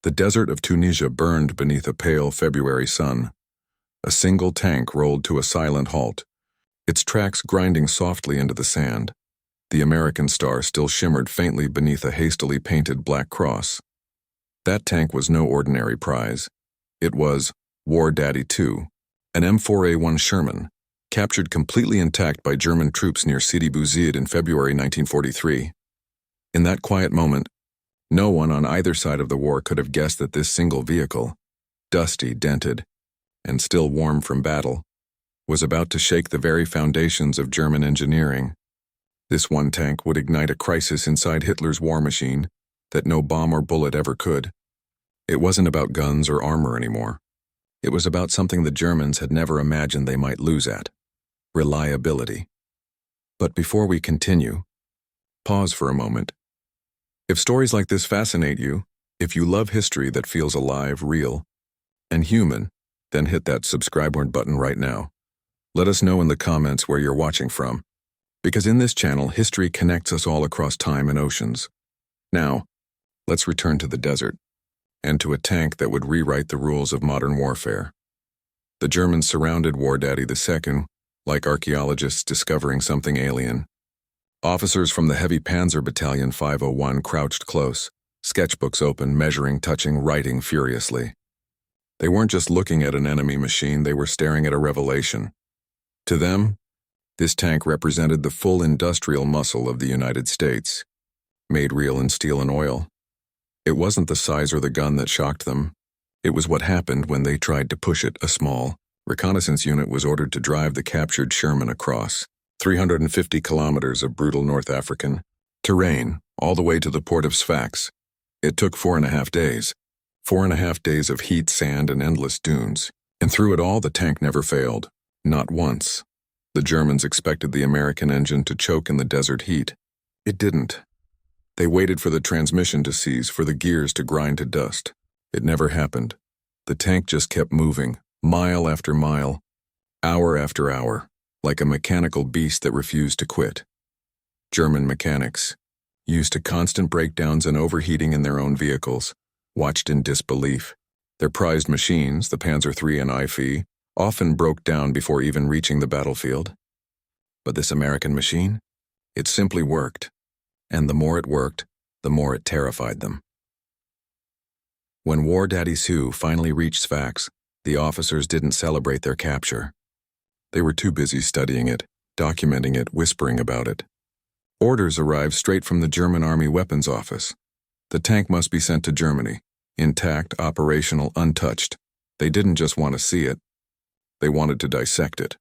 The desert of Tunisia burned beneath a pale February sun. A single tank rolled to a silent halt, its tracks grinding softly into the sand. The American star still shimmered faintly beneath a hastily painted black cross. That tank was no ordinary prize. It was War Daddy II, an M4A1 Sherman, captured completely intact by German troops near Sidi Bouzid in February 1943. In that quiet moment, no one on either side of the war could have guessed that this single vehicle, dusty, dented, and still warm from battle, was about to shake the very foundations of German engineering. This one tank would ignite a crisis inside Hitler's war machine that no bomb or bullet ever could. It wasn't about guns or armor anymore. It was about something the Germans had never imagined they might lose at: reliability. But before we continue, pause for a moment. If stories like this fascinate you, if you love history that feels alive, real, and human, then hit that subscribe button right now. Let us know in the comments where you're watching from, because in this channel, history connects us all across time and oceans. Now, let's return to the desert, and to a tank that would rewrite the rules of modern warfare. The Germans surrounded War Daddy II, like archaeologists discovering something alien. Officers from the Heavy Panzer Battalion 501 crouched close, sketchbooks open, measuring, touching, writing furiously. They weren't just looking at an enemy machine, they were staring at a revelation. To them, this tank represented the full industrial muscle of the United States, made real in steel and oil. It wasn't the size or the gun that shocked them. It was what happened when they tried to push it. A small reconnaissance unit was ordered to drive the captured Sherman across 350 kilometers of brutal North African terrain, all the way to the port of Sfax. It took 4.5 days. 4.5 days of heat, sand, and endless dunes. And through it all, the tank never failed. Not once. The Germans expected the American engine to choke in the desert heat. It didn't. They waited for the transmission to seize, for the gears to grind to dust. It never happened. The tank just kept moving, mile after mile, hour after hour, like a mechanical beast that refused to quit. German mechanics, used to constant breakdowns and overheating in their own vehicles, watched in disbelief. Their prized machines, the Panzer III and IV, often broke down before even reaching the battlefield. But this American machine, it simply worked. And the more it worked, the more it terrified them. When War Daddy II finally reached Sfax, the officers didn't celebrate their capture. They were too busy studying it, documenting it, whispering about it. Orders arrived straight from the German Army Weapons Office. The tank must be sent to Germany, intact, operational, untouched. They didn't just want to see it. They wanted to dissect it.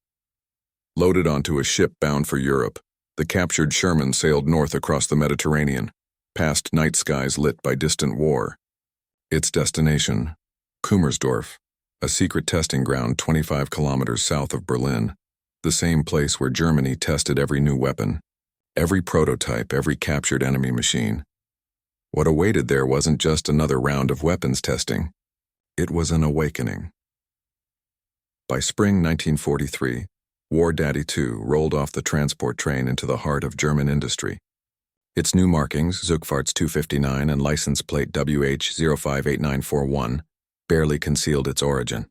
Loaded onto a ship bound for Europe, the captured Sherman sailed north across the Mediterranean, past night skies lit by distant war. Its destination, Kummersdorf, a secret testing ground 25 kilometers south of Berlin, the same place where Germany tested every new weapon, every prototype, every captured enemy machine. What awaited there wasn't just another round of weapons testing. It was an awakening. By spring 1943, War Daddy II rolled off the transport train into the heart of German industry. Its new markings, Zugfahrts 259 and license plate WH058941, barely concealed its origin.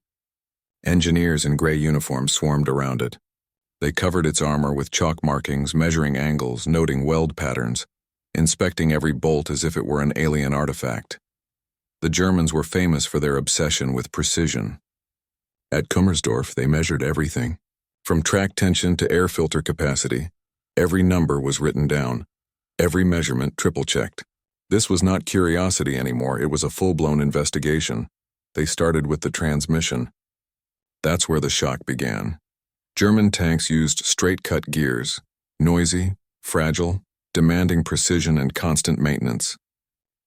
Engineers in gray uniforms swarmed around it. They covered its armor with chalk markings, measuring angles, noting weld patterns, inspecting every bolt as if it were an alien artifact. The Germans were famous for their obsession with precision. At Kummersdorf, they measured everything. From track tension to air filter capacity, every number was written down. Every measurement triple-checked. This was not curiosity anymore, it was a full-blown investigation. They started with the transmission. That's where the shock began. German tanks used straight-cut gears, noisy, fragile, demanding precision and constant maintenance.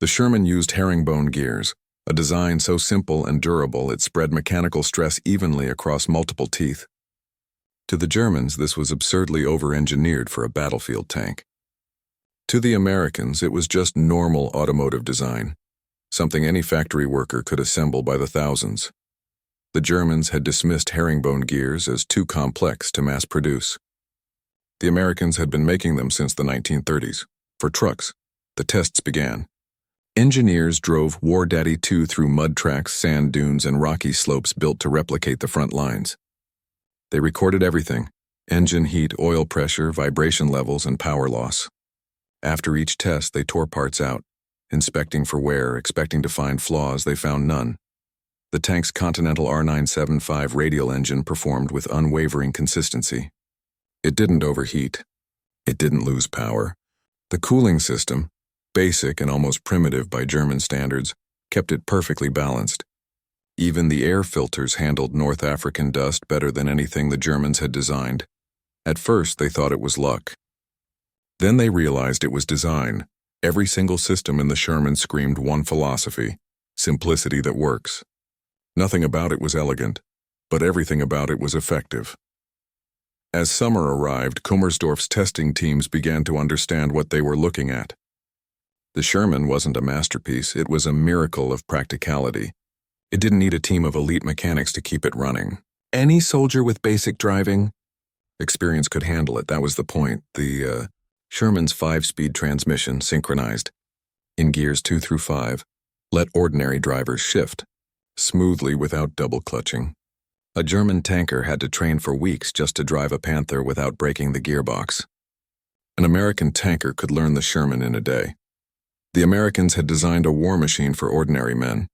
The Sherman used herringbone gears, a design so simple and durable it spread mechanical stress evenly across multiple teeth. To the Germans, this was absurdly over-engineered for a battlefield tank. To the Americans, it was just normal automotive design, something any factory worker could assemble by the thousands. The Germans had dismissed herringbone gears as too complex to mass produce. The Americans had been making them since the 1930s. For trucks, the tests began. Engineers drove War Daddy II through mud tracks, sand dunes, and rocky slopes built to replicate the front lines. They recorded everything: engine heat, oil pressure, vibration levels, and power loss. After each test, they tore parts out, inspecting for wear, expecting to find flaws. They found none. The tank's Continental R975 radial engine performed with unwavering consistency. It didn't overheat. It didn't lose power. The cooling system, basic and almost primitive by German standards, kept it perfectly balanced. Even the air filters handled North African dust better than anything the Germans had designed. At first, they thought it was luck. Then they realized it was design. Every single system in the Sherman screamed one philosophy: simplicity that works. Nothing about it was elegant, but everything about it was effective. As summer arrived, Kummersdorf's testing teams began to understand what they were looking at. The Sherman wasn't a masterpiece, it was a miracle of practicality. It didn't need a team of elite mechanics to keep it running. Any soldier with basic driving experience could handle it, that was the point. The Sherman's 5-speed transmission, synchronized in gears 2 through 5, let ordinary drivers shift smoothly without double clutching. A German tanker had to train for weeks just to drive a Panther without breaking the gearbox. An American tanker could learn the Sherman in a day. The Americans had designed a war machine for ordinary men.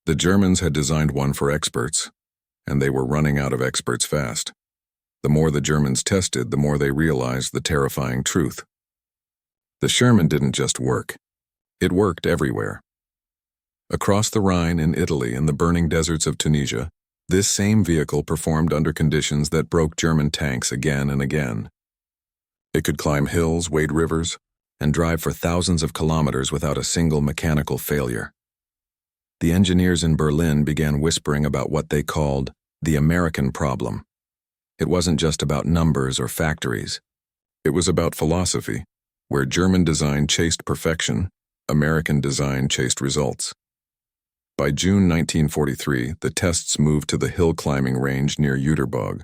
The Germans had designed one for experts, and they were running out of experts fast. The more the Germans tested, the more they realized the terrifying truth. The Sherman didn't just work. It worked everywhere. Across the Rhine in Italy and the burning deserts of Tunisia, this same vehicle performed under conditions that broke German tanks again and again. It could climb hills, wade rivers, and drive for thousands of kilometers without a single mechanical failure. The engineers in Berlin began whispering about what they called the American problem. It wasn't just about numbers or factories. It was about philosophy, where German design chased perfection, American design chased results. By June 1943, the tests moved to the hill-climbing range near Jüterbog.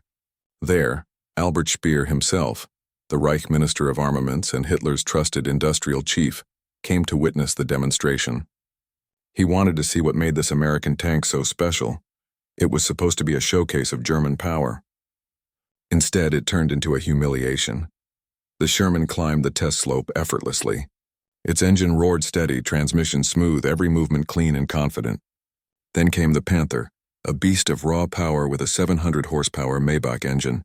There, Albert Speer himself, the Reich Minister of Armaments and Hitler's trusted industrial chief, came to witness the demonstration. He wanted to see what made this American tank so special. It was supposed to be a showcase of German power. Instead, it turned into a humiliation. The Sherman climbed the test slope effortlessly. Its engine roared steady, transmission smooth, every movement clean and confident. Then came the Panther, a beast of raw power with a 700-horsepower Maybach engine.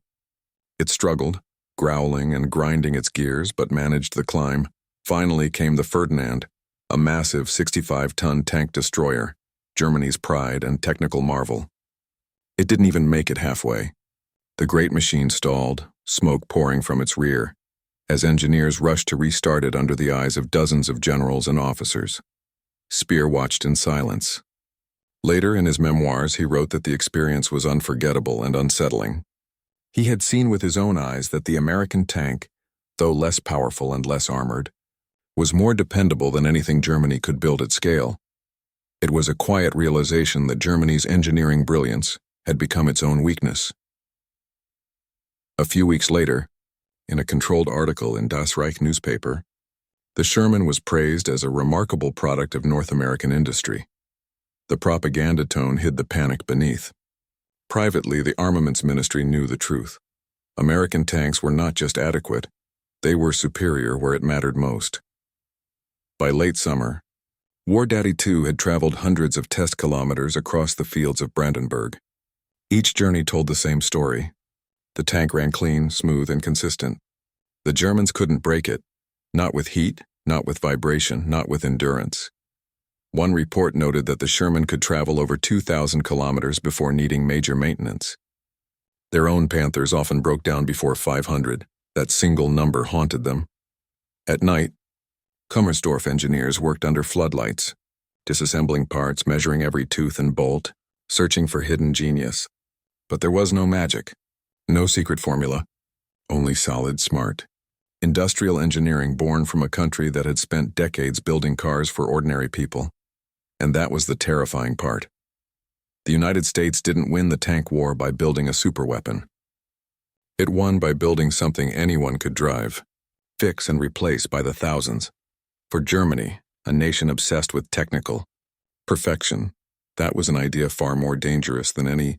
It struggled, growling and grinding its gears, but managed the climb. Finally came the Ferdinand, a massive 65-ton tank destroyer, Germany's pride and technical marvel. It didn't even make it halfway. The great machine stalled, smoke pouring from its rear, as engineers rushed to restart it under the eyes of dozens of generals and officers. Speer watched in silence. Later in his memoirs, he wrote that the experience was unforgettable and unsettling. He had seen with his own eyes that the American tank, though less powerful and less armored, was more dependable than anything Germany could build at scale. It was a quiet realization that Germany's engineering brilliance had become its own weakness. A few weeks later, in a controlled article in Das Reich newspaper, the Sherman was praised as a remarkable product of North American industry. The propaganda tone hid the panic beneath. Privately, the Armaments Ministry knew the truth. American tanks were not just adequate, they were superior where it mattered most. By late summer, War Daddy II had traveled hundreds of test kilometers across the fields of Brandenburg. Each journey told the same story. The tank ran clean, smooth, and consistent. The Germans couldn't break it, not with heat, not with vibration, not with endurance. One report noted that the Sherman could travel over 2,000 kilometers before needing major maintenance. Their own Panthers often broke down before 500. That single number haunted them. At night, Kummersdorf engineers worked under floodlights, disassembling parts, measuring every tooth and bolt, searching for hidden genius. But there was no magic, no secret formula, only solid, smart, industrial engineering born from a country that had spent decades building cars for ordinary people. And that was the terrifying part. The United States didn't win the tank war by building a superweapon. It won by building something anyone could drive, fix and replace by the thousands. For Germany, a nation obsessed with technical perfection. That was an idea far more dangerous than any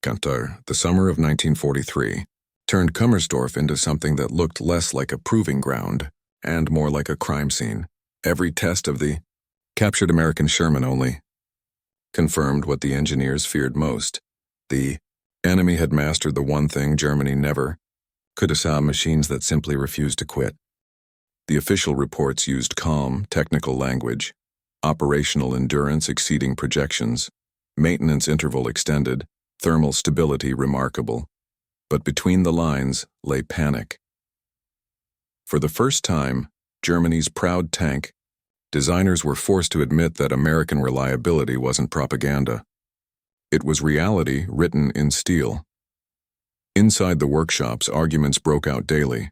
Gunter. The summer of 1943 turned Kummersdorf into something that looked less like a proving ground and more like a crime scene. Every test of the captured American Sherman only confirmed what the engineers feared most. The enemy had mastered the one thing Germany never could have: machines that simply refused to quit. The official reports used calm, technical language, operational endurance exceeding projections, maintenance interval extended, thermal stability remarkable. But between the lines lay panic. For the first time, Germany's proud tank designers were forced to admit that American reliability wasn't propaganda. It was reality written in steel. Inside the workshops, arguments broke out daily.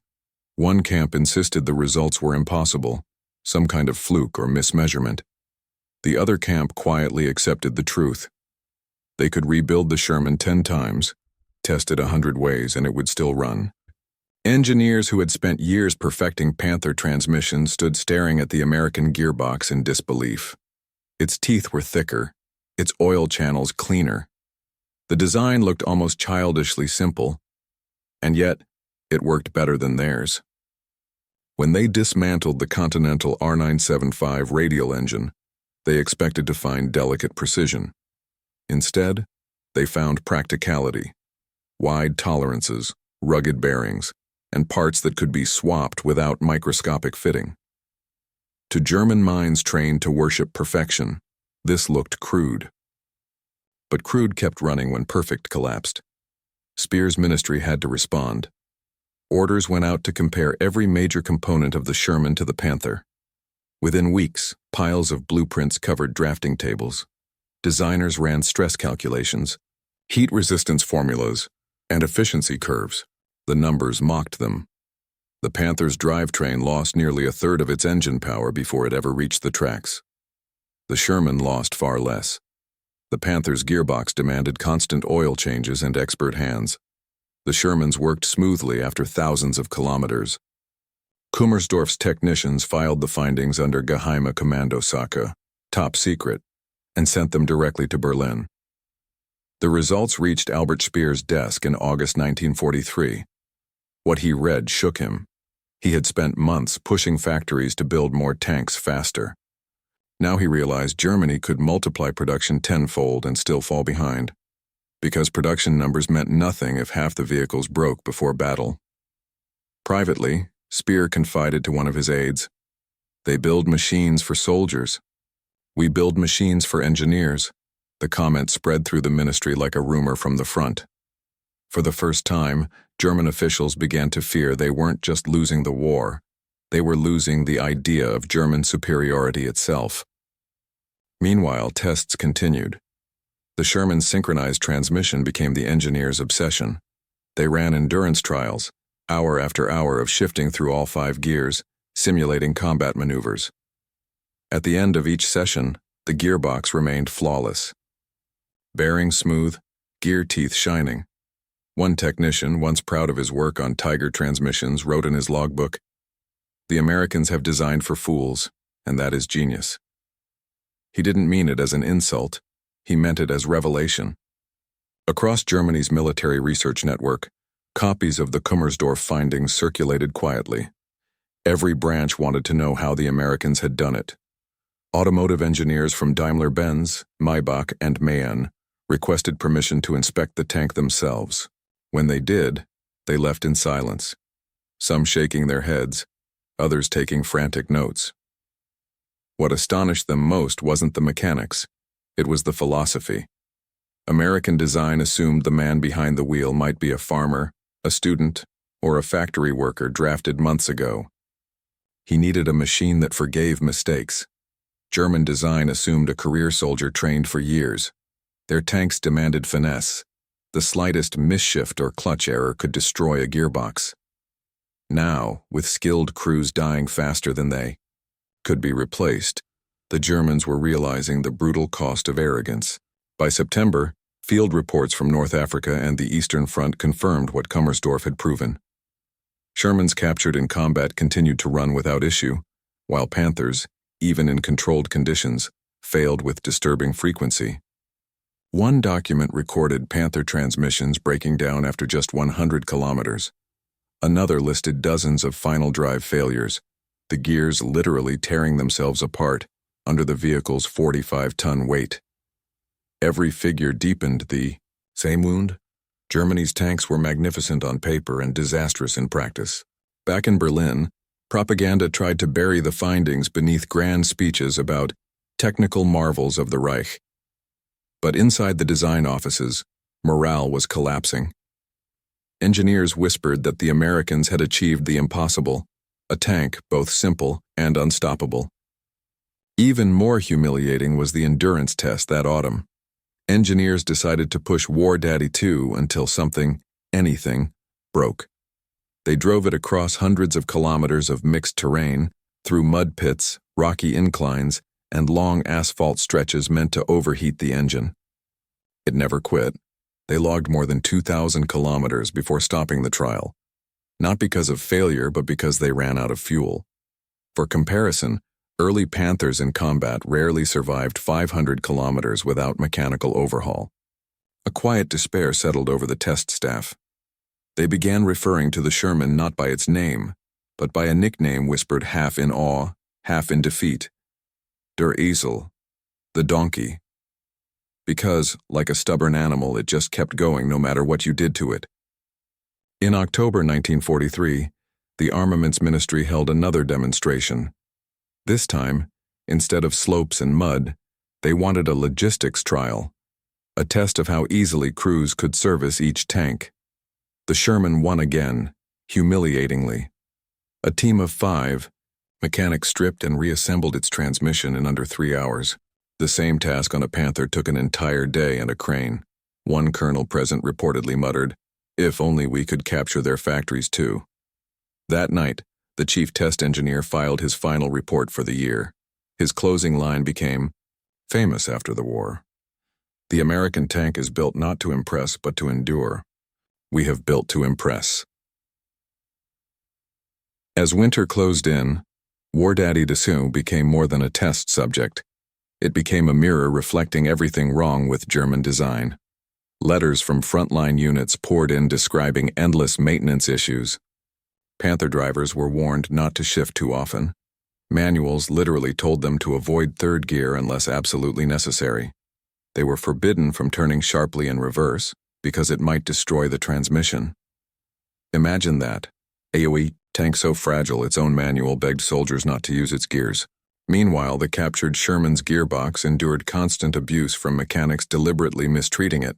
One camp insisted the results were impossible, some kind of fluke or mismeasurement. The other camp quietly accepted the truth. They could rebuild the Sherman 10 times, test it 100 ways, and it would still run. Engineers who had spent years perfecting Panther transmissions stood staring at the American gearbox in disbelief. Its teeth were thicker, its oil channels cleaner. The design looked almost childishly simple, and yet it worked better than theirs. When they dismantled the Continental R975 radial engine, they expected to find delicate precision. Instead, they found practicality, wide tolerances, rugged bearings, and parts that could be swapped without microscopic fitting. To German minds trained to worship perfection, this looked crude. But crude kept running when perfect collapsed. Speer's ministry had to respond. Orders went out to compare every major component of the Sherman to the Panther. Within weeks, piles of blueprints covered drafting tables. Designers ran stress calculations, heat resistance formulas, and efficiency curves. The numbers mocked them. The Panther's drivetrain lost nearly a third of its engine power before it ever reached the tracks. The Sherman lost far less. The Panther's gearbox demanded constant oil changes and expert hands. The Shermans worked smoothly after thousands of kilometers. Kummersdorf's technicians filed the findings under Geheime Kommandosache, top secret, and sent them directly to Berlin. The results reached Albert Speer's desk in August 1943. What he read shook him. He had spent months pushing factories to build more tanks faster. Now he realized Germany could multiply production tenfold and still fall behind, because production numbers meant nothing if half the vehicles broke before battle. Privately, Speer confided to one of his aides, "They build machines for soldiers. We build machines for engineers." The comment spread through the ministry like a rumor from the front. For the first time, German officials began to fear they weren't just losing the war, they were losing the idea of German superiority itself. Meanwhile, tests continued. The Sherman's synchronized transmission became the engineers' obsession. They ran endurance trials, hour after hour of shifting through all 5 gears, simulating combat maneuvers. At the end of each session, the gearbox remained flawless. Bearings smooth, gear teeth shining. One technician, once proud of his work on Tiger transmissions, wrote in his logbook, "The Americans have designed for fools, and that is genius." He didn't mean it as an insult, he meant it as revelation. Across Germany's military research network, copies of the Kummersdorf findings circulated quietly. Every branch wanted to know how the Americans had done it. Automotive engineers from Daimler-Benz, Maybach, and Mayen requested permission to inspect the tank themselves. When they did, they left in silence, some shaking their heads, others taking frantic notes. What astonished them most wasn't the mechanics, it was the philosophy. American design assumed the man behind the wheel might be a farmer, a student, or a factory worker drafted months ago. He needed a machine that forgave mistakes. German design assumed a career soldier trained for years. Their tanks demanded finesse. The slightest misshift or clutch error could destroy a gearbox. Now, with skilled crews dying faster than they could be replaced, the Germans were realizing the brutal cost of arrogance. By September, field reports from North Africa and the Eastern Front confirmed what Kummersdorf had proven. Shermans captured in combat continued to run without issue, while Panthers, even in controlled conditions, failed with disturbing frequency. One document recorded Panther transmissions breaking down after just 100 kilometers. Another listed dozens of final drive failures, the gears literally tearing themselves apart under the vehicle's 45-ton weight. Every figure deepened the same wound. Germany's tanks were magnificent on paper and disastrous in practice. Back in Berlin, propaganda tried to bury the findings beneath grand speeches about technical marvels of the Reich. But inside the design offices, morale was collapsing. Engineers whispered that the Americans had achieved the impossible, a tank both simple and unstoppable. Even more humiliating was the endurance test that autumn. Engineers decided to push War Daddy 2 until anything, broke. They drove it across hundreds of kilometers of mixed terrain, through mud pits, rocky inclines, and long asphalt stretches meant to overheat the engine. It never quit. They logged more than 2,000 kilometers before stopping the trial, not because of failure but because they ran out of fuel. For comparison, early Panthers in combat rarely survived 500 kilometers without mechanical overhaul. A quiet despair settled over the test staff. They began referring to the Sherman not by its name, but by a nickname whispered half in awe, half in defeat. Der Esel, the donkey. Because, like a stubborn animal, it just kept going no matter what you did to it. In October 1943, the Armaments Ministry held another demonstration. This time, instead of slopes and mud, they wanted a logistics trial, a test of how easily crews could service each tank. The Sherman won again, humiliatingly. A team of 5, mechanics stripped and reassembled its transmission in under 3 hours. The same task on a Panther took an entire day and a crane. One colonel present reportedly muttered, "If only we could capture their factories too." That night, the chief test engineer filed his final report for the year. His closing line became famous after the war. "The American tank is built not to impress but to endure. We have built to impress." As winter closed in, War Daddy 2 became more than a test subject. It became a mirror reflecting everything wrong with German design. Letters from frontline units poured in describing endless maintenance issues. Panther drivers were warned not to shift too often. Manuals literally told them to avoid third gear unless absolutely necessary. They were forbidden from turning sharply in reverse because it might destroy the transmission. Imagine that. AOE, tank so fragile its own manual begged soldiers not to use its gears. Meanwhile, the captured Sherman's gearbox endured constant abuse from mechanics deliberately mistreating it,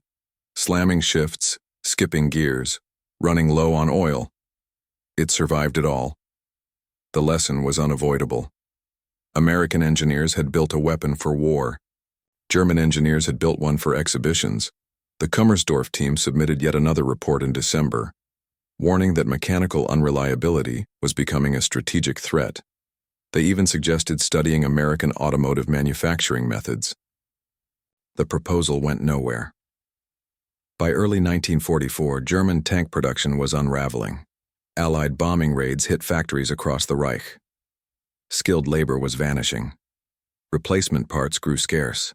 slamming shifts, skipping gears, running low on oil. It survived it all. The lesson was unavoidable. American engineers had built a weapon for war. German engineers had built one for exhibitions. The Kummersdorf team submitted yet another report in December, warning that mechanical unreliability was becoming a strategic threat. They even suggested studying American automotive manufacturing methods. The proposal went nowhere. By early 1944, German tank production was unraveling. Allied bombing raids hit factories across the Reich. Skilled labor was vanishing. Replacement parts grew scarce.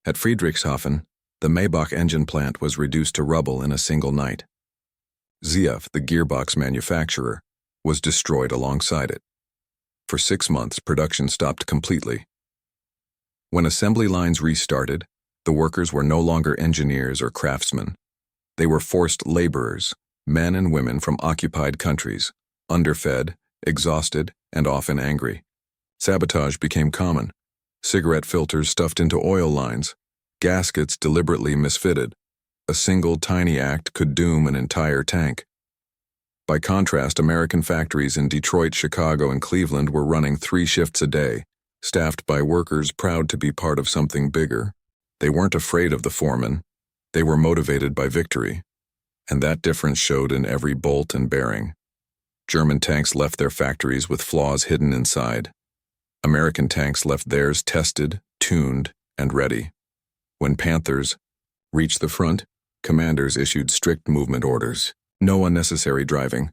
At Friedrichshafen, the Maybach engine plant was reduced to rubble in a single night. ZF, the gearbox manufacturer, was destroyed alongside it. For 6 months, production stopped completely. When assembly lines restarted, the workers were no longer engineers or craftsmen. They were forced laborers, men and women from occupied countries, underfed, exhausted, and often angry. Sabotage became common. Cigarette filters stuffed into oil lines, gaskets deliberately misfitted. A single tiny act could doom an entire tank. By contrast, American factories in Detroit, Chicago, and Cleveland were running 3 shifts a day, staffed by workers proud to be part of something bigger. They weren't afraid of the foreman. They were motivated by victory. And that difference showed in every bolt and bearing. German tanks left their factories with flaws hidden inside. American tanks left theirs tested, tuned, and ready. When Panthers reached the front, commanders issued strict movement orders. No unnecessary driving,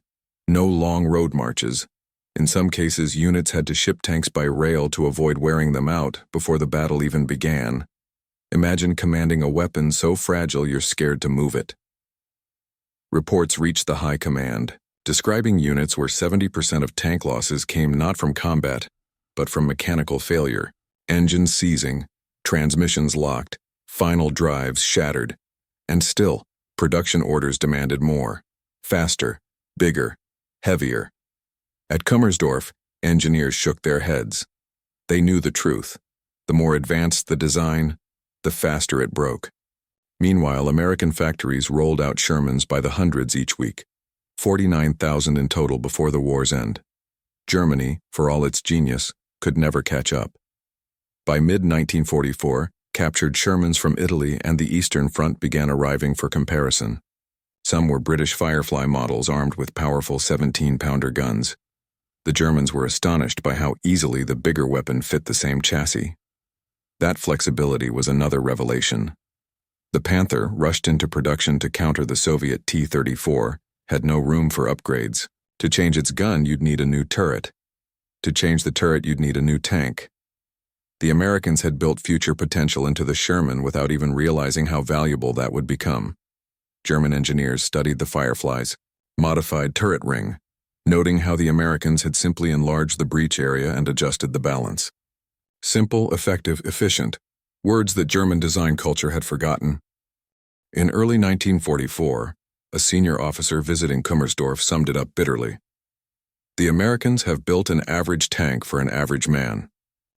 no long road marches, In some cases, units had to ship tanks by rail to avoid wearing them out before the battle even began. Imagine commanding a weapon so fragile you're scared to move it. Reports reached the high command, describing units where 70% of tank losses came not from combat, but from mechanical failure, engines seizing, transmissions locked, final drives shattered, and still, production orders demanded more, faster, bigger, heavier. At Kummersdorf, engineers shook their heads. They knew the truth. The more advanced the design, the faster it broke. Meanwhile, American factories rolled out Shermans by the hundreds each week, 49,000 in total before the war's end. Germany, for all its genius, could never catch up. By mid-1944, captured Shermans from Italy and the Eastern Front began arriving for comparison. Some were British Firefly models armed with powerful 17-pounder guns. The Germans were astonished by how easily the bigger weapon fit the same chassis. That flexibility was another revelation. The Panther, rushed into production to counter the Soviet T-34, had no room for upgrades. To change its gun, you'd need a new turret. To change the turret, you'd need a new tank. The Americans had built future potential into the Sherman without even realizing how valuable that would become. German engineers studied the Firefly's modified turret ring, noting how the Americans had simply enlarged the breech area and adjusted the balance. Simple, effective, efficient, words that German design culture had forgotten. In early 1944, a senior officer visiting Kummersdorf summed it up bitterly. The Americans have built an average tank for an average man.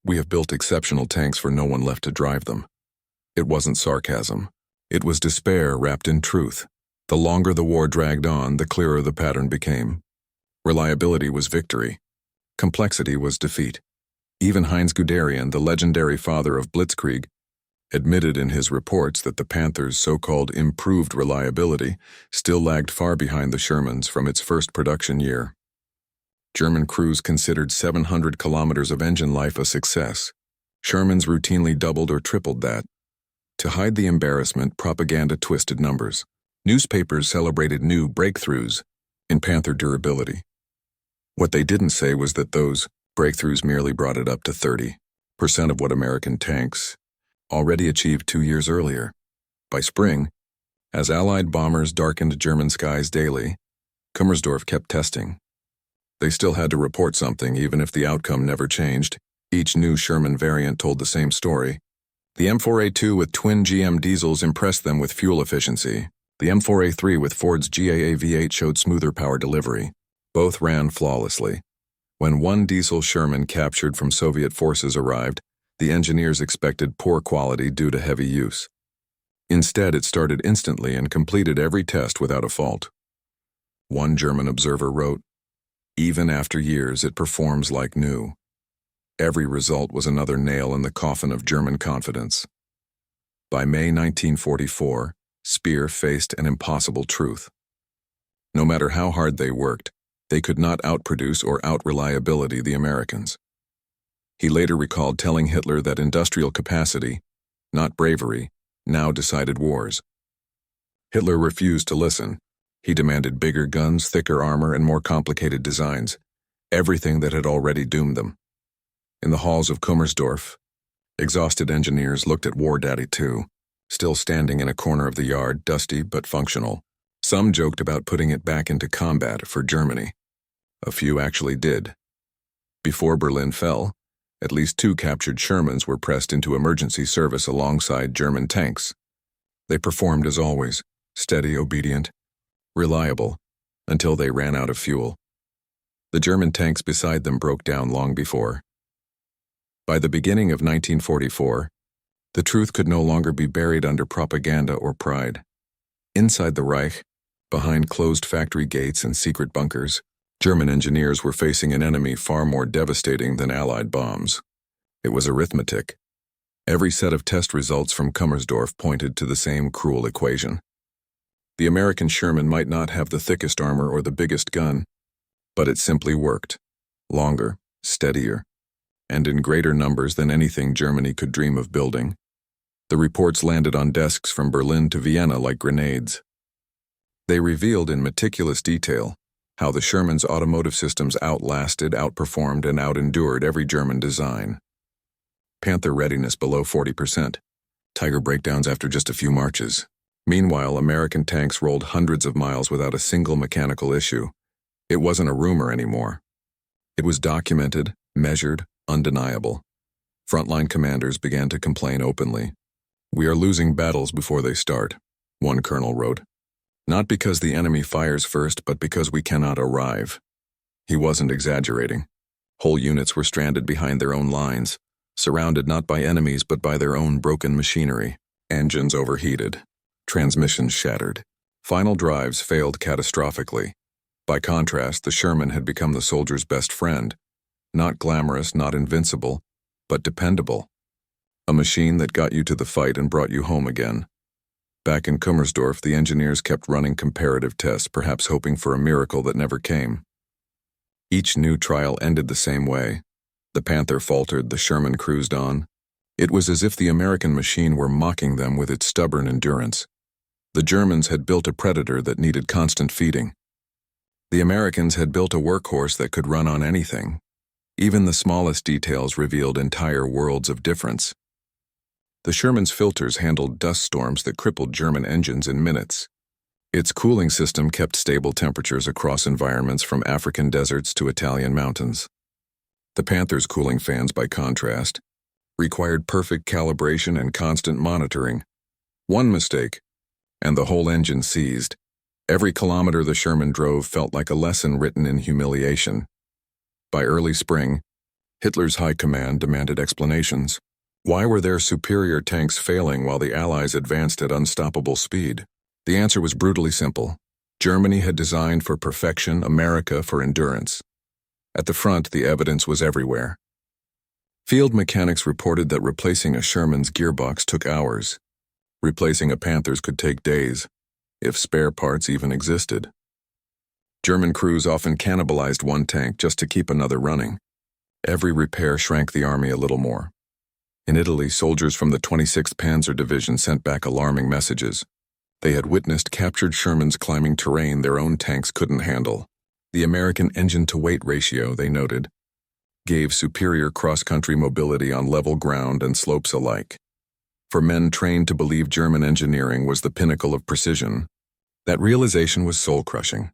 We have built exceptional tanks for no one left to drive them. It wasn't sarcasm. It was despair wrapped in truth. The longer the war dragged on, the clearer the pattern became. Reliability was victory. Complexity was defeat. Even Heinz Guderian, the legendary father of Blitzkrieg, admitted in his reports that the Panther's so-called improved reliability still lagged far behind the Sherman's from its first production year. German crews considered 700 kilometers of engine life a success. Sherman's routinely doubled or tripled that. To hide the embarrassment, propaganda twisted numbers. Newspapers celebrated new breakthroughs in Panther durability. What they didn't say was that those breakthroughs merely brought it up to 30% of what American tanks already achieved 2 years earlier. By spring, as Allied bombers darkened German skies daily, Kummersdorf kept testing. They still had to report something, even if the outcome never changed. Each new Sherman variant told the same story. The M4A2 with twin GM diesels impressed them with fuel efficiency. The M4A3 with Ford's GAA V8 showed smoother power delivery. Both ran flawlessly. When one diesel Sherman captured from Soviet forces arrived, the engineers expected poor quality due to heavy use. Instead, it started instantly and completed every test without a fault. One German observer wrote, "Even after years, it performs like new." Every result was another nail in the coffin of German confidence. By May 1944, Speer faced an impossible truth. No matter how hard they worked, they could not outproduce or out-reliability the Americans. He later recalled telling Hitler that industrial capacity, not bravery, now decided wars. Hitler refused to listen. He demanded bigger guns, thicker armor, and more complicated designs, everything that had already doomed them. In the halls of Kummersdorf, exhausted engineers looked at War Daddy 2, still standing in a corner of the yard, dusty but functional. Some joked about putting it back into combat for Germany. A few actually did. Before Berlin fell, at least 2 captured Shermans were pressed into emergency service alongside German tanks. They performed as always, steady, obedient, reliable, until they ran out of fuel. The German tanks beside them broke down long before. By the beginning of 1944, the truth could no longer be buried under propaganda or pride. Inside the Reich, behind closed factory gates and secret bunkers, German engineers were facing an enemy far more devastating than Allied bombs. It was arithmetic. Every set of test results from Kummersdorf pointed to the same cruel equation. The American Sherman might not have the thickest armor or the biggest gun, but it simply worked. Longer, steadier, and in greater numbers than anything Germany could dream of building. The reports landed on desks from Berlin to Vienna like grenades. They revealed in meticulous detail how the Sherman's automotive systems outlasted, outperformed, and outendured every German design. Panther readiness below 40%. Tiger breakdowns after just a few marches. Meanwhile, American tanks rolled hundreds of miles without a single mechanical issue. It wasn't a rumor anymore. It was documented, measured, undeniable. Frontline commanders began to complain openly. "We are losing battles before they start," one colonel wrote. "Not because the enemy fires first, but because we cannot arrive." He wasn't exaggerating. Whole units were stranded behind their own lines, surrounded not by enemies but by their own broken machinery. Engines overheated. Transmissions shattered. Final drives failed catastrophically. By contrast, the Sherman had become the soldier's best friend. Not glamorous, not invincible, but dependable. A machine that got you to the fight and brought you home again. Back in Kummersdorf, the engineers kept running comparative tests, perhaps hoping for a miracle that never came. Each new trial ended the same way. The Panther faltered, the Sherman cruised on. It was as if the American machine were mocking them with its stubborn endurance. The Germans had built a predator that needed constant feeding. The Americans had built a workhorse that could run on anything. Even the smallest details revealed entire worlds of difference. The Sherman's filters handled dust storms that crippled German engines in minutes. Its cooling system kept stable temperatures across environments from African deserts to Italian mountains. The Panther's cooling fans, by contrast, required perfect calibration and constant monitoring. One mistake, and the whole engine seized. Every kilometer the Sherman drove felt like a lesson written in humiliation. By early spring, Hitler's high command demanded explanations. Why were their superior tanks failing while the Allies advanced at unstoppable speed? The answer was brutally simple. Germany had designed for perfection, America for endurance. At the front, the evidence was everywhere. Field mechanics reported that replacing a Sherman's gearbox took hours. Replacing a Panther's could take days, if spare parts even existed. German crews often cannibalized one tank just to keep another running. Every repair shrank the army a little more. In Italy, soldiers from the 26th Panzer Division sent back alarming messages. They had witnessed captured Shermans climbing terrain their own tanks couldn't handle. The American engine-to-weight ratio, they noted, gave superior cross-country mobility on level ground and slopes alike. For men trained to believe German engineering was the pinnacle of precision, that realization was soul-crushing.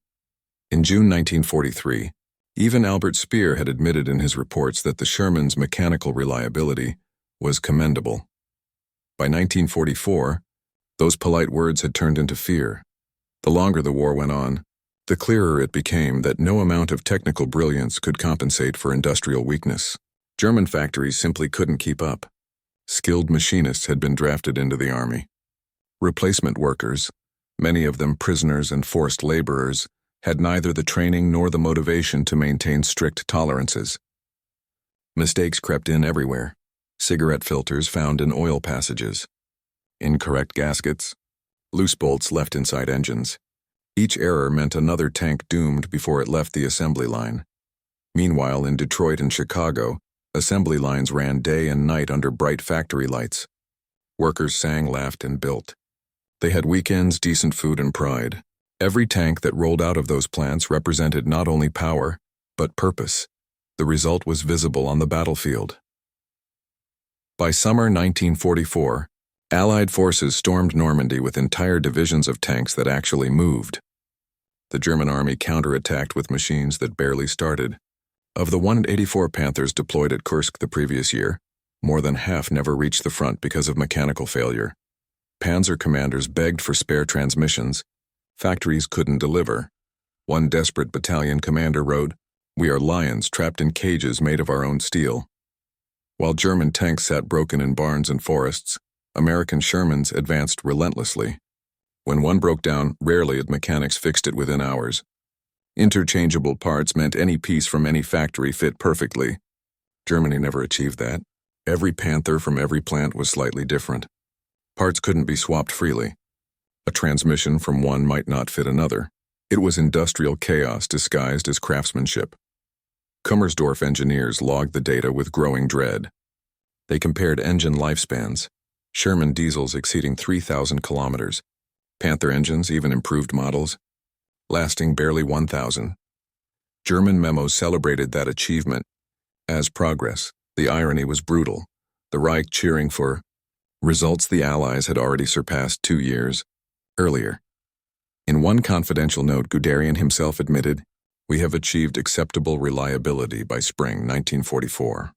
In June 1943, even Albert Speer had admitted in his reports that the Sherman's mechanical reliability was commendable. By 1944, those polite words had turned into fear. The longer the war went on, the clearer it became that no amount of technical brilliance could compensate for industrial weakness. German factories simply couldn't keep up. Skilled machinists had been drafted into the army. Replacement workers, many of them prisoners and forced laborers, had neither the training nor the motivation to maintain strict tolerances. Mistakes crept in everywhere. Cigarette filters found in oil passages. Incorrect gaskets. Loose bolts left inside engines. Each error meant another tank doomed before it left the assembly line. Meanwhile, in Detroit and Chicago, assembly lines ran day and night under bright factory lights. Workers sang, laughed, and built. They had weekends, decent food, and pride. Every tank that rolled out of those plants represented not only power, but purpose. The result was visible on the battlefield. By summer 1944, Allied forces stormed Normandy with entire divisions of tanks that actually moved. The German army counterattacked with machines that barely started. Of the 184 Panthers deployed at Kursk the previous year, more than half never reached the front because of mechanical failure. Panzer commanders begged for spare transmissions. Factories couldn't deliver. One desperate battalion commander wrote, "We are lions trapped in cages made of our own steel." While German tanks sat broken in barns and forests, American Shermans advanced relentlessly. When one broke down, rarely had mechanics fixed it within hours. Interchangeable parts meant any piece from any factory fit perfectly. Germany never achieved that. Every Panther from every plant was slightly different. Parts couldn't be swapped freely. A transmission from one might not fit another. It was industrial chaos disguised as craftsmanship. Kummersdorf engineers logged the data with growing dread. They compared engine lifespans. Sherman diesels exceeding 3,000 kilometers. Panther engines, even improved models, lasting barely 1,000. German memos celebrated that achievement as progress. The irony was brutal, the Reich cheering for results the Allies had already surpassed 2 years earlier. In one confidential note, Guderian himself admitted, "We have achieved acceptable reliability by spring 1944.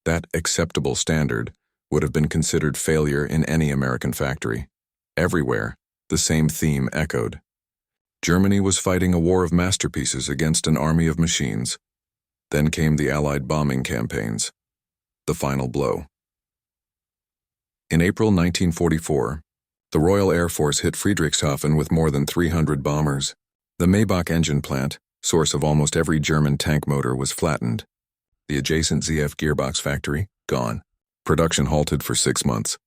That acceptable standard would have been considered failure in any American factory. Everywhere, the same theme echoed. Germany was fighting a war of masterpieces against an army of machines. Then came the Allied bombing campaigns. The final blow. In April 1944, the Royal Air Force hit Friedrichshafen with more than 300 bombers. The Maybach engine plant, source of almost every German tank motor, was flattened. The adjacent ZF gearbox factory, gone. Production halted for 6 months.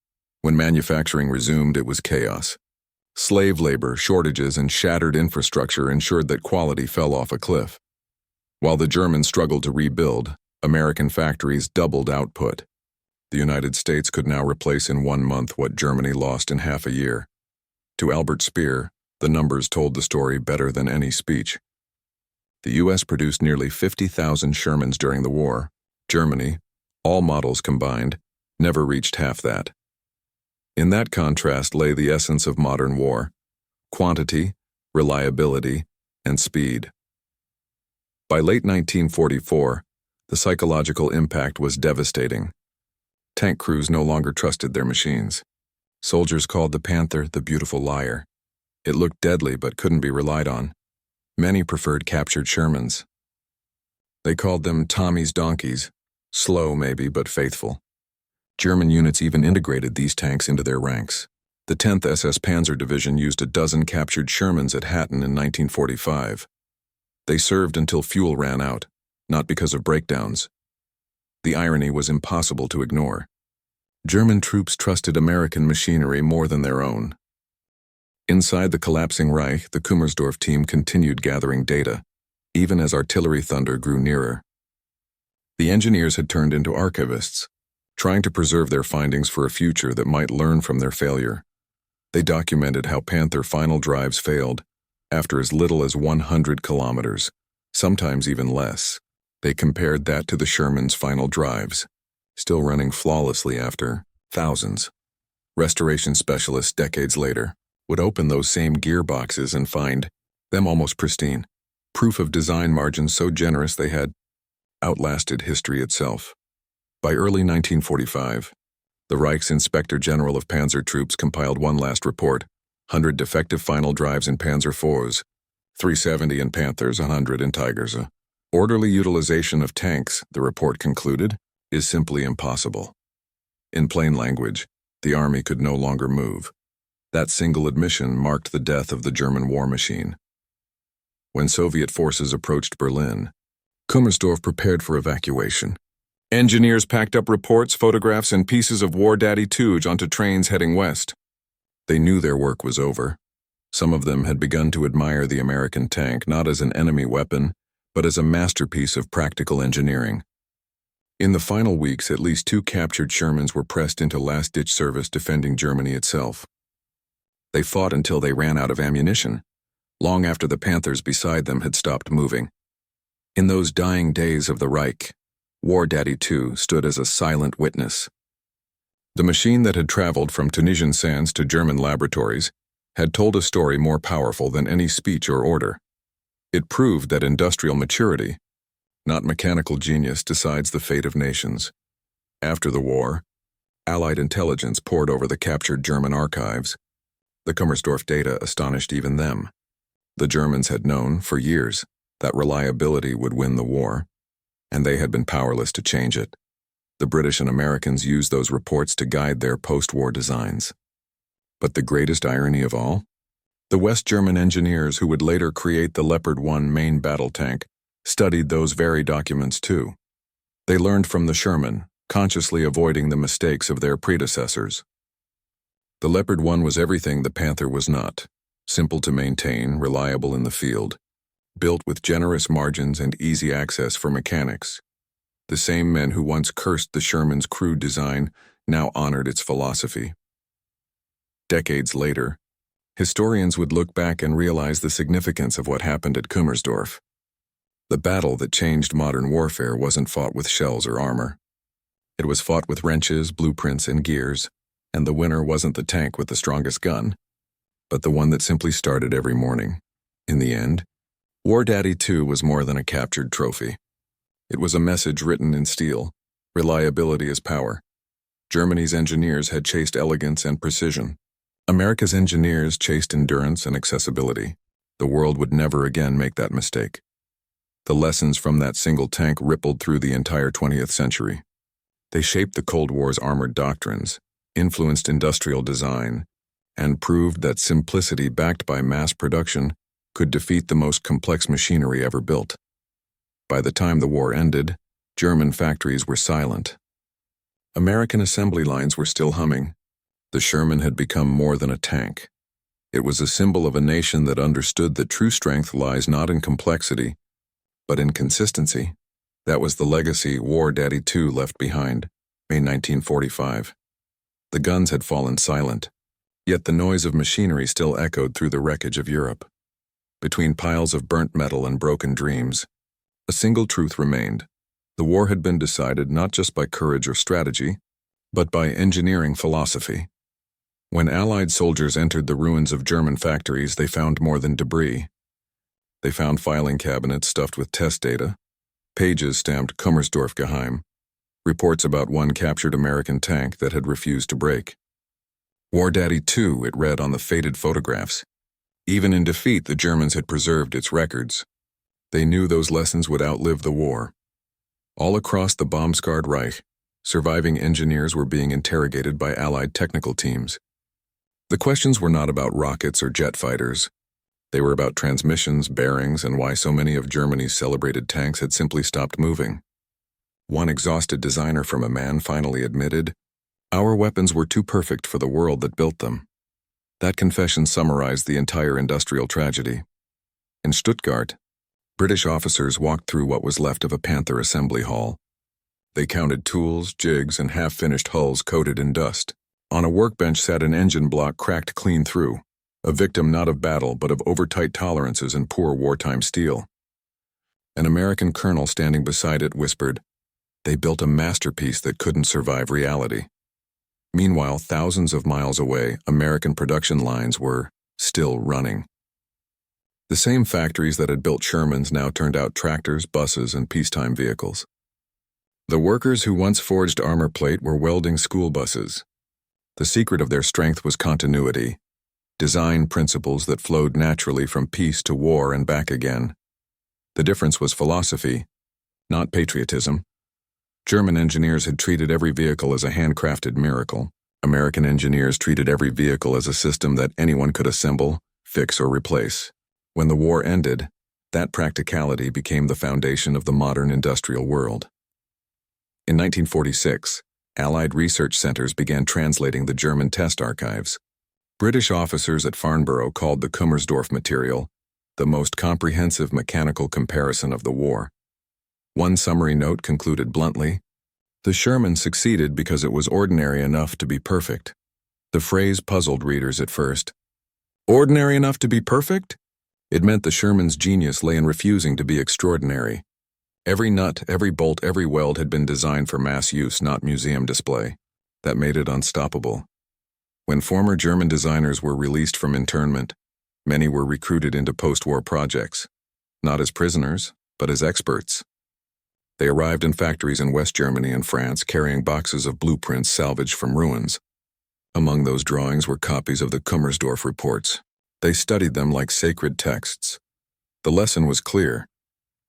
When manufacturing resumed, it was chaos. Slave labor, shortages, and shattered infrastructure ensured that quality fell off a cliff. While the Germans struggled to rebuild, American factories doubled output. The United States could now replace in 1 month what Germany lost in half a year. To Albert Speer, the numbers told the story better than any speech. The U.S. produced nearly 50,000 Shermans during the war. Germany, all models combined, never reached half that. In that contrast lay the essence of modern war: quantity, reliability, and speed. By late 1944, the psychological impact was devastating. Tank crews no longer trusted their machines. Soldiers called the Panther the beautiful liar. It looked deadly but couldn't be relied on. Many preferred captured Shermans. They called them Tommy's donkeys, slow maybe but faithful. German units even integrated these tanks into their ranks. The 10th SS Panzer Division used a dozen captured Shermans at Hatton in 1945. They served until fuel ran out, not because of breakdowns. The irony was impossible to ignore. German troops trusted American machinery more than their own. Inside the collapsing Reich, the Kummersdorf team continued gathering data, even as artillery thunder grew nearer. The engineers had turned into archivists, trying to preserve their findings for a future that might learn from their failure. They documented how Panther final drives failed after as little as 100 kilometers, sometimes even less. They compared that to the Sherman's final drives, still running flawlessly after thousands. Restoration specialists decades later would open those same gearboxes and find them almost pristine, proof of design margins so generous they had outlasted history itself. By early 1945, the Reich's Inspector General of Panzer Troops compiled one last report: 100 defective final drives in Panzer IVs, 370 in Panthers, 100 in Tigers. Orderly utilization of tanks, the report concluded, is simply impossible. In plain language, the army could no longer move. That single admission marked the death of the German war machine. When Soviet forces approached Berlin, Kummersdorf prepared for evacuation. Engineers packed up reports, photographs, and pieces of War Daddy Tooge onto trains heading west. They knew their work was over. Some of them had begun to admire the American tank not as an enemy weapon, but as a masterpiece of practical engineering. In the final weeks, at least 2 captured Shermans were pressed into last-ditch service defending Germany itself. They fought until they ran out of ammunition, long after the Panthers beside them had stopped moving. In those dying days of the Reich, War Daddy II stood as a silent witness. The machine that had traveled from Tunisian sands to German laboratories had told a story more powerful than any speech or order. It proved that industrial maturity, not mechanical genius, decides the fate of nations. After the war, Allied intelligence poured over the captured German archives. The Kummersdorf data astonished even them. The Germans had known, for years, that reliability would win the war, and they had been powerless to change it. The British and Americans used those reports to guide their post-war designs. But the greatest irony of all? The West German engineers who would later create the Leopard 1 main battle tank studied those very documents too. They learned from the Sherman, consciously avoiding the mistakes of their predecessors. The Leopard 1 was everything the Panther was not: simple to maintain, reliable in the field, built with generous margins and easy access for mechanics. The same men who once cursed the Sherman's crude design now honored its philosophy. Decades later, historians would look back and realize the significance of what happened at Kummersdorf. The battle that changed modern warfare wasn't fought with shells or armor. It was fought with wrenches, blueprints, and gears, and the winner wasn't the tank with the strongest gun, but the one that simply started every morning. In the end, War Daddy 2 was more than a captured trophy. It was a message written in steel. Reliability is power. Germany's engineers had chased elegance and precision. America's engineers chased endurance and accessibility. The world would never again make that mistake. The lessons from that single tank rippled through the entire 20th century. They shaped the Cold War's armored doctrines, influenced industrial design, and proved that simplicity backed by mass production could defeat the most complex machinery ever built. By the time the war ended, German factories were silent. American assembly lines were still humming. The Sherman had become more than a tank. It was a symbol of a nation that understood that true strength lies not in complexity, but in consistency. That was the legacy War Daddy 2 left behind, May 1945. The guns had fallen silent, yet the noise of machinery still echoed through the wreckage of Europe. Between piles of burnt metal and broken dreams, a single truth remained. The war had been decided not just by courage or strategy, but by engineering philosophy. When Allied soldiers entered the ruins of German factories, they found more than debris. They found filing cabinets stuffed with test data, pages stamped Kummersdorf Geheim, reports about one captured American tank that had refused to break. War Daddy 2, it read on the faded photographs. Even in defeat, the Germans had preserved its records. They knew those lessons would outlive the war. All across the bomb-scarred Reich, surviving engineers were being interrogated by Allied technical teams. The questions were not about rockets or jet fighters. They were about transmissions, bearings, and why so many of Germany's celebrated tanks had simply stopped moving. One exhausted designer from a man finally admitted, "Our weapons were too perfect for the world that built them." That confession summarized the entire industrial tragedy. In Stuttgart, British officers walked through what was left of a Panther assembly hall. They counted tools, jigs, and half-finished hulls coated in dust. On a workbench sat an engine block cracked clean through, a victim not of battle but of over-tight tolerances and poor wartime steel. An American colonel standing beside it whispered, "They built a masterpiece that couldn't survive reality." Meanwhile, thousands of miles away, American production lines were still running. The same factories that had built Shermans now turned out tractors, buses, and peacetime vehicles. The workers who once forged armor plate were welding school buses. The secret of their strength was continuity, design principles that flowed naturally from peace to war and back again. The difference was philosophy, not patriotism. German engineers had treated every vehicle as a handcrafted miracle. American engineers treated every vehicle as a system that anyone could assemble, fix, or replace. When the war ended, that practicality became the foundation of the modern industrial world. In 1946, Allied research centers began translating the German test archives. British officers at Farnborough called the Kummersdorf material the most comprehensive mechanical comparison of the war. One summary note concluded bluntly, "The Sherman succeeded because it was ordinary enough to be perfect." The phrase puzzled readers at first. Ordinary enough to be perfect? It meant the Sherman's genius lay in refusing to be extraordinary. Every nut, every bolt, every weld had been designed for mass use, not museum display. That made it unstoppable. When former German designers were released from internment, many were recruited into post-war projects, not as prisoners, but as experts. They arrived in factories in West Germany and France carrying boxes of blueprints salvaged from ruins. Among those drawings were copies of the Kummersdorf reports. They studied them like sacred texts. The lesson was clear.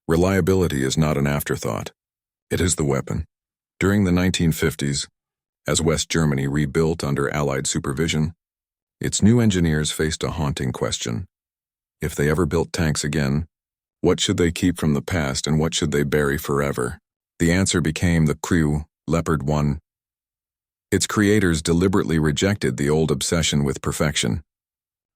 Reliability is not an afterthought. It is the weapon. During the 1950s, as West Germany rebuilt under Allied supervision, its new engineers faced a haunting question. If they ever built tanks again, what should they keep from the past and what should they bury forever? The answer became the crude Leopard 1. Its creators deliberately rejected the old obsession with perfection.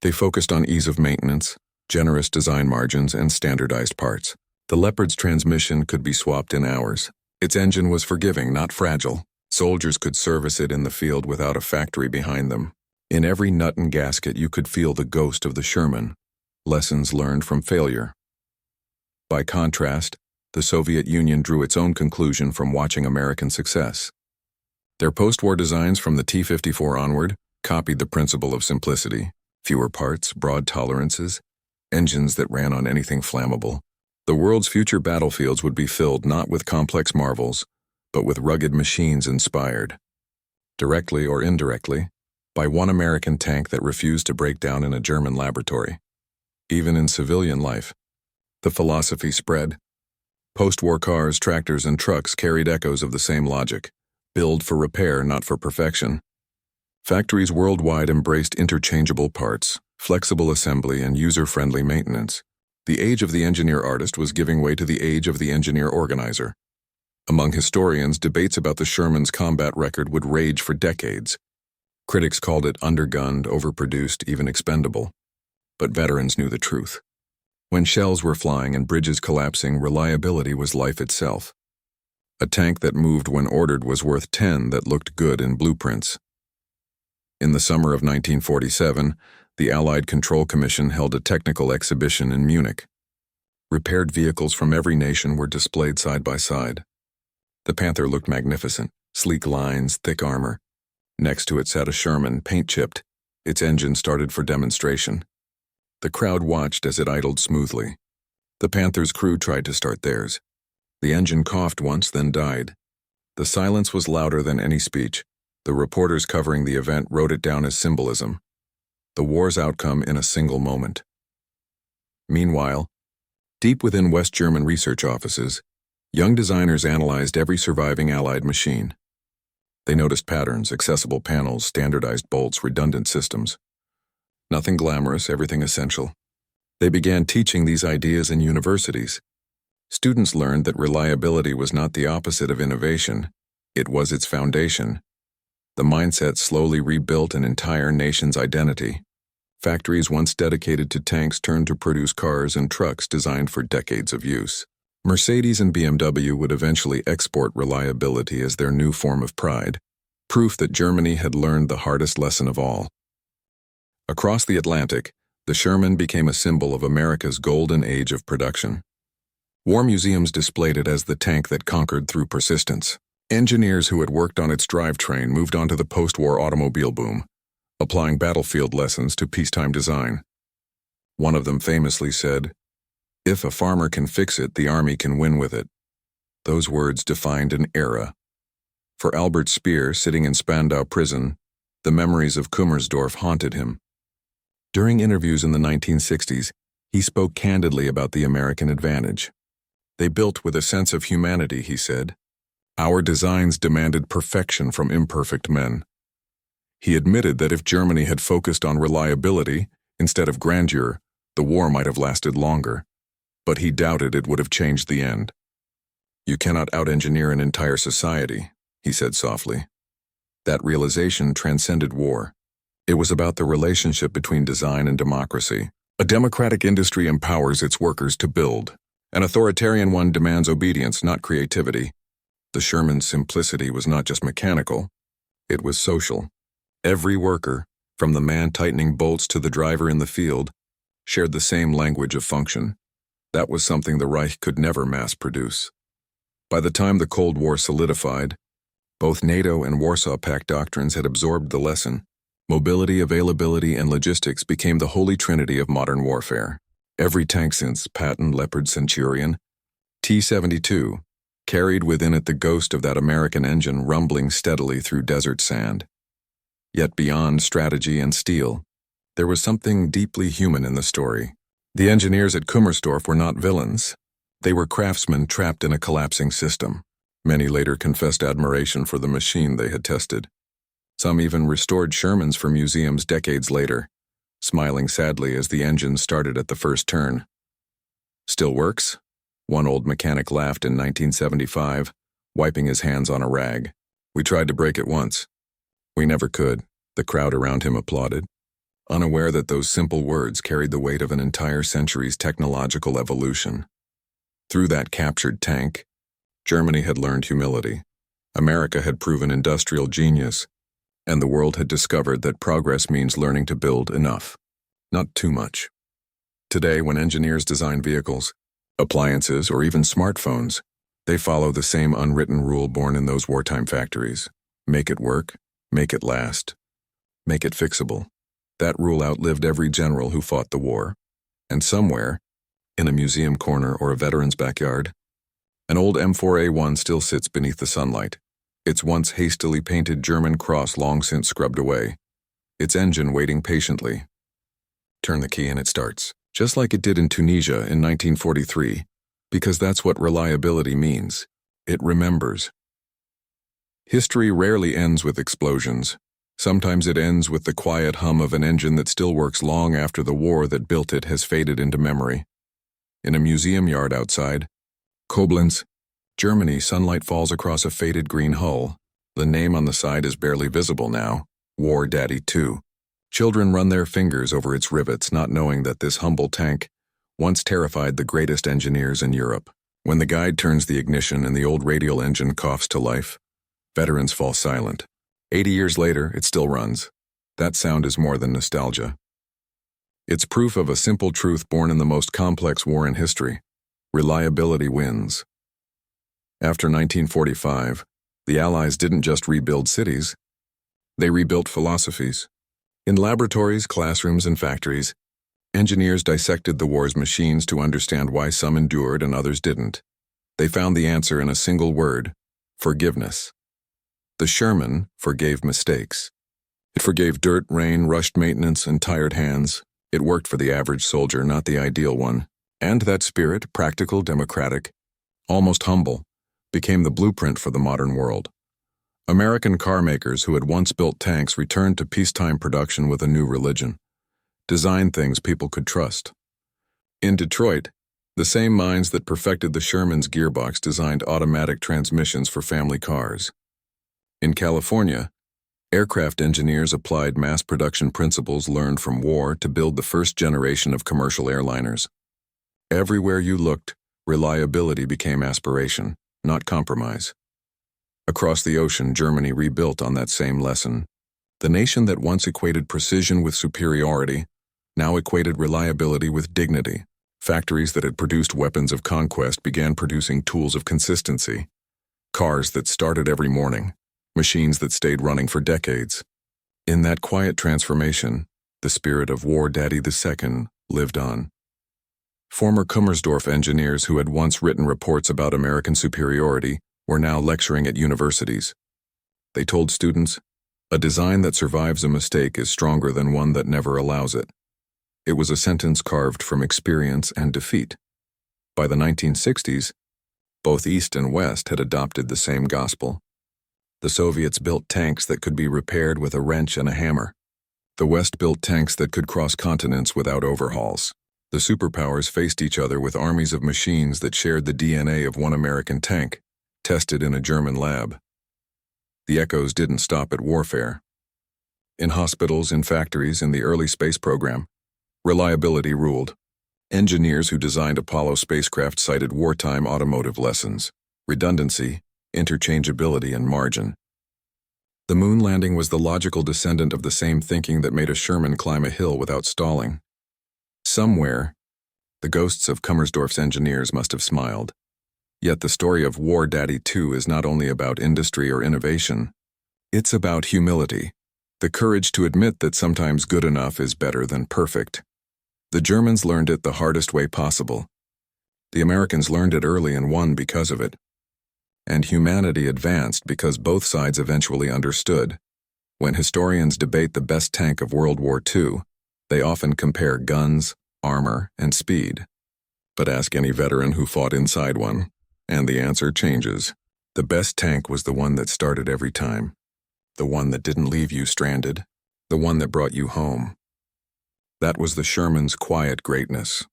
They focused on ease of maintenance, generous design margins, and standardized parts. The Leopard's transmission could be swapped in hours. Its engine was forgiving, not fragile. Soldiers could service it in the field without a factory behind them. In every nut and gasket you could feel the ghost of the Sherman. Lessons learned from failure. By contrast, the Soviet Union drew its own conclusion from watching American success. Their post-war designs from the T-54 onward copied the principle of simplicity: fewer parts, broad tolerances, engines that ran on anything flammable. The world's future battlefields would be filled not with complex marvels, but with rugged machines inspired, directly or indirectly, by one American tank that refused to break down in a German laboratory. Even in civilian life, the philosophy spread. Post-war cars, tractors, and trucks carried echoes of the same logic: build for repair, not for perfection. Factories worldwide embraced interchangeable parts, flexible assembly, and user-friendly maintenance. The age of the engineer-artist was giving way to the age of the engineer-organizer. Among historians, debates about the Sherman's combat record would rage for decades. Critics called it undergunned, overproduced, even expendable. But veterans knew the truth. When shells were flying and bridges collapsing, reliability was life itself. A tank that moved when ordered was worth 10 that looked good in blueprints. In the summer of 1947, the Allied Control Commission held a technical exhibition in Munich. Repaired vehicles from every nation were displayed side by side. The Panther looked magnificent: sleek lines, thick armor. Next to it sat a Sherman, paint-chipped. Its engine started for demonstration. The crowd watched as it idled smoothly. The Panther's crew tried to start theirs. The engine coughed once, then died. The silence was louder than any speech. The reporters covering the event wrote it down as symbolism: the war's outcome in a single moment. Meanwhile, deep within West German research offices, young designers analyzed every surviving Allied machine. They noticed patterns, accessible panels, standardized bolts, redundant systems. Nothing glamorous, everything essential. They began teaching these ideas in universities. Students learned that reliability was not the opposite of innovation, it was its foundation. The mindset slowly rebuilt an entire nation's identity. Factories once dedicated to tanks turned to produce cars and trucks designed for decades of use. Mercedes and BMW would eventually export reliability as their new form of pride, proof that Germany had learned the hardest lesson of all. Across the Atlantic, the Sherman became a symbol of America's golden age of production. War museums displayed it as the tank that conquered through persistence. Engineers who had worked on its drivetrain moved on to the post-war automobile boom, applying battlefield lessons to peacetime design. One of them famously said, "If a farmer can fix it, the army can win with it." Those words defined an era. For Albert Speer, sitting in Spandau prison, the memories of Kummersdorf haunted him. During interviews in the 1960s, he spoke candidly about the American advantage. "They built with a sense of humanity," he said. "Our designs demanded perfection from imperfect men." He admitted that if Germany had focused on reliability instead of grandeur, the war might have lasted longer. But he doubted it would have changed the end. "You cannot out-engineer an entire society," he said softly. That realization transcended war. It was about the relationship between design and democracy. A democratic industry empowers its workers to build. An authoritarian one demands obedience, not creativity. The Sherman's simplicity was not just mechanical, it was social. Every worker, from the man tightening bolts to the driver in the field, shared the same language of function. That was something the Reich could never mass-produce. By the time the Cold War solidified, both NATO and Warsaw Pact doctrines had absorbed the lesson. Mobility, availability, and logistics became the holy trinity of modern warfare. Every tank since Patton, Leopard, Centurion, T-72, carried within it the ghost of that American engine rumbling steadily through desert sand. Yet beyond strategy and steel, there was something deeply human in the story. The engineers at Kummersdorf were not villains. They were craftsmen trapped in a collapsing system. Many later confessed admiration for the machine they had tested. Some even restored Shermans for museums decades later, smiling sadly as the engine started at the first turn. "Still works?" One old mechanic laughed in 1975, wiping his hands on a rag. "We tried to break it once. We never could," the crowd around him applauded, unaware that those simple words carried the weight of an entire century's technological evolution. Through that captured tank, Germany had learned humility. America had proven industrial genius, and the world had discovered that progress means learning to build enough, not too much. Today, when engineers design vehicles, Appliances, or even smartphones, they follow the same unwritten rule born in those wartime factories. Make it work, make it last, make it fixable. That rule outlived every general who fought the war. And somewhere, in a museum corner or a veteran's backyard, an old M4A1 still sits beneath the sunlight, its once hastily painted German cross long since scrubbed away, its engine waiting patiently. Turn the key and it starts, just like it did in Tunisia in 1943, because that's what reliability means. It remembers. History rarely ends with explosions. Sometimes it ends with the quiet hum of an engine that still works long after the war that built it has faded into memory. In a museum yard outside Koblenz, Germany, sunlight falls across a faded green hull. The name on the side is barely visible now, War Daddy 2. Children run their fingers over its rivets, not knowing that this humble tank once terrified the greatest engineers in Europe. When the guide turns the ignition and the old radial engine coughs to life, veterans fall silent. 80 years later, it still runs. That sound is more than nostalgia. It's proof of a simple truth born in the most complex war in history. Reliability wins. After 1945, the Allies didn't just rebuild cities, they rebuilt philosophies. In laboratories, classrooms, and factories, engineers dissected the war's machines to understand why some endured and others didn't. They found the answer in a single word: forgiveness. The Sherman forgave mistakes. It forgave dirt, rain, rushed maintenance, and tired hands. It worked for the average soldier, not the ideal one. And that spirit, practical, democratic, almost humble, became the blueprint for the modern world. American car makers who had once built tanks returned to peacetime production with a new religion: design things people could trust. In Detroit, the same minds that perfected the Sherman's gearbox designed automatic transmissions for family cars. In California, aircraft engineers applied mass production principles learned from war to build the first generation of commercial airliners. Everywhere you looked, reliability became aspiration, not compromise. Across the ocean, Germany rebuilt on that same lesson. The nation that once equated precision with superiority now equated reliability with dignity. Factories that had produced weapons of conquest began producing tools of consistency. Cars that started every morning, machines that stayed running for decades. In that quiet transformation, the spirit of War Daddy II lived on. Former Kummersdorf engineers who had once written reports about American superiority were now lecturing at universities. They told students, "A design that survives a mistake is stronger than one that never allows it." It was a sentence carved from experience and defeat. By the 1960s, both East and West had adopted the same gospel. The Soviets built tanks that could be repaired with a wrench and a hammer. The West built tanks that could cross continents without overhauls. The superpowers faced each other with armies of machines that shared the DNA of one American tank, tested in a German lab. The echoes didn't stop at warfare. In hospitals, in factories, in the early space program, reliability ruled. Engineers who designed Apollo spacecraft cited wartime automotive lessons: redundancy, interchangeability, and margin. The moon landing was the logical descendant of the same thinking that made a Sherman climb a hill without stalling. Somewhere, the ghosts of Kummersdorf's engineers must have smiled. Yet the story of War Daddy 2 is not only about industry or innovation. It's about humility, the courage to admit that sometimes good enough is better than perfect. The Germans learned it the hardest way possible. The Americans learned it early and won because of it. And humanity advanced because both sides eventually understood. When historians debate the best tank of World War II, they often compare guns, armor, and speed. But ask any veteran who fought inside one, and the answer changes. The best tank was the one that started every time. The one that didn't leave you stranded. The one that brought you home. That was the Sherman's quiet greatness.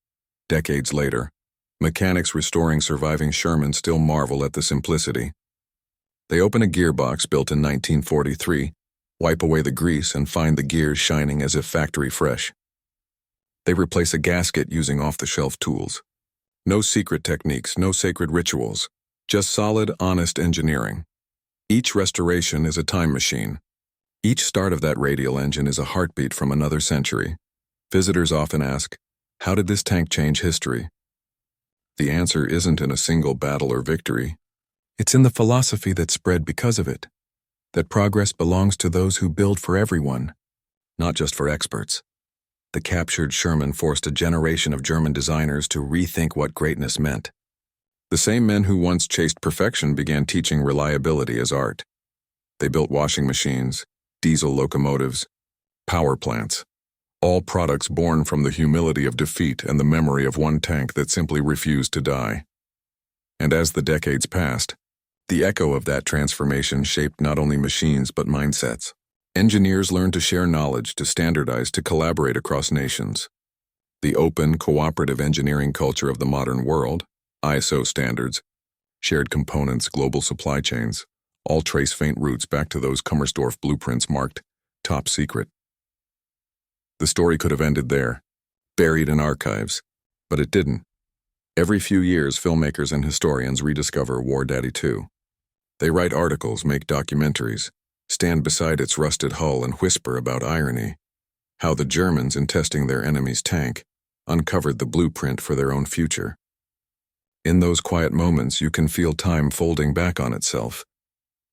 Decades later, mechanics restoring surviving Sherman still marvel at the simplicity. They open a gearbox built in 1943, wipe away the grease, and find the gears shining as if factory fresh. They replace a gasket using off-the-shelf tools. No secret techniques, no sacred rituals, just solid, honest engineering. Each restoration is a time machine. Each start of that radial engine is a heartbeat from another century. Visitors often ask, how did this tank change history? The answer isn't in a single battle or victory. It's in the philosophy that spread because of it, that progress belongs to those who build for everyone, not just for experts. The captured Sherman forced a generation of German designers to rethink what greatness meant. The same men who once chased perfection began teaching reliability as art. They built washing machines, diesel locomotives, power plants, all products born from the humility of defeat and the memory of one tank that simply refused to die. And as the decades passed, the echo of that transformation shaped not only machines but mindsets. Engineers learned to share knowledge, to standardize, to collaborate across nations. The open, cooperative engineering culture of the modern world, ISO standards, shared components, global supply chains, all trace faint roots back to those Kummersdorf blueprints marked top secret. The story could have ended there, buried in archives, but it didn't. Every few years, filmmakers and historians rediscover War Daddy 2. They write articles, make documentaries, stand beside its rusted hull and whisper about irony, how the Germans, in testing their enemy's tank, uncovered the blueprint for their own future. In those quiet moments, you can feel time folding back on itself.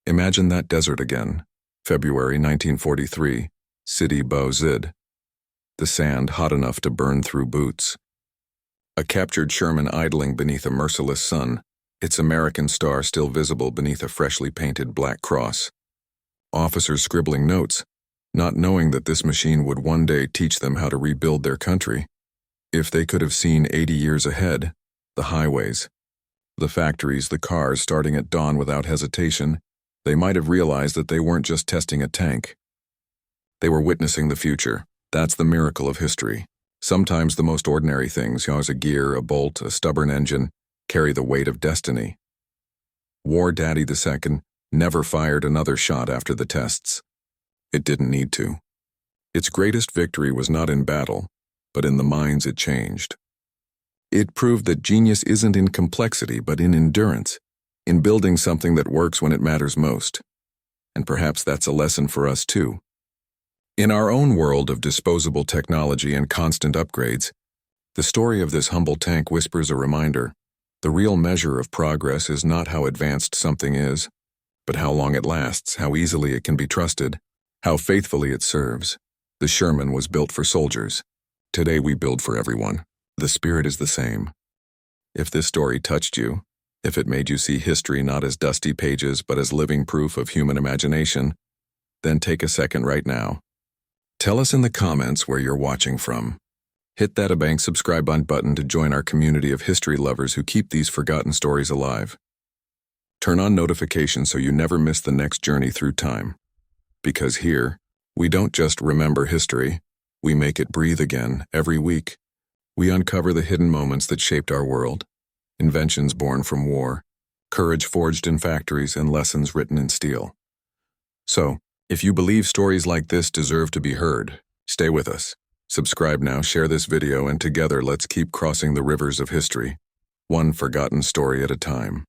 Imagine that desert again, February 1943, City Bau Zid. The sand hot enough to burn through boots. A captured Sherman idling beneath a merciless sun, its American star still visible beneath a freshly painted black cross. Officers scribbling notes, not knowing that this machine would one day teach them how to rebuild their country. If they could have seen 80 years ahead, the highways, the factories, the cars starting at dawn without hesitation, they might have realized that they weren't just testing a tank. They were witnessing the future. That's the miracle of history. Sometimes the most ordinary things, as a gear, a bolt, a stubborn engine, carry the weight of destiny. War Daddy II never fired another shot after the tests. It didn't need to. Its greatest victory was not in battle, but in the minds it changed. It proved that genius isn't in complexity, but in endurance, in building something that works when it matters most. And perhaps that's a lesson for us too. In our own world of disposable technology and constant upgrades, the story of this humble tank whispers a reminder. The real measure of progress is not how advanced something is, but how long it lasts, how easily it can be trusted, how faithfully it serves. The Sherman was built for soldiers. Today we build for everyone. The spirit is the same. If this story touched you, if it made you see history not as dusty pages but as living proof of human imagination, then take a second right now. Tell us in the comments where you're watching from. Hit that subscribe button to join our community of history lovers who keep these forgotten stories alive. Turn on notifications so you never miss the next journey through time. Because here, we don't just remember history, we make it breathe again every week. We uncover the hidden moments that shaped our world, inventions born from war, courage forged in factories, and lessons written in steel. So, if you believe stories like this deserve to be heard, stay with us. Subscribe now, share this video, and together let's keep crossing the rivers of history, one forgotten story at a time.